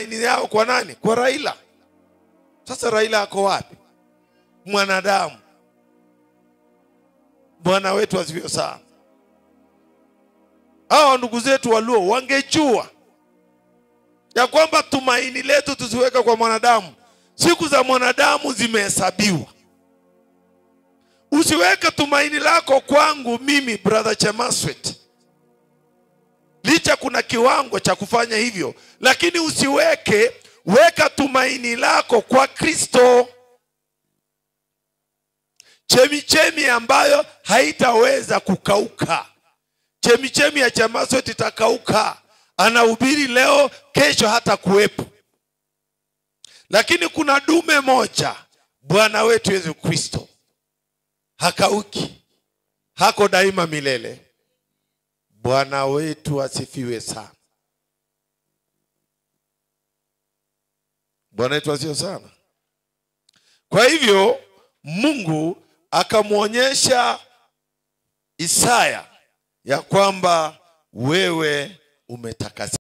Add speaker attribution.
Speaker 1: tumaini yao kwa nani? Kwa Raila. Sasa Raila ako wapi? Mwanadamu. Bwana wetu asifiwe sana. Hao ndugu zetu Waluo wangejua ya kwamba tumaini letu tusiweka kwa mwanadamu. Siku za mwanadamu zimehesabiwa. Usiweke tumaini lako kwangu mimi brother Chemaswet. Licha kuna kiwango cha kufanya hivyo, lakini weka tumaini lako kwa Kristo. Chemichemi ambayo haitaweza kukauka. Chemichemi ya Chemaswet itakauka. Anahubiri leo, kesho hata kuwepo. Lakini kuna dume moja, Bwana wetu Yesu Kristo. Hakauki. Hako daima milele. Bwana wetu asifiwe sana. Bwana wetu asifiwe sana. Kwa hivyo Mungu akamuonyesha Isaya ya kwamba wewe umetakasika.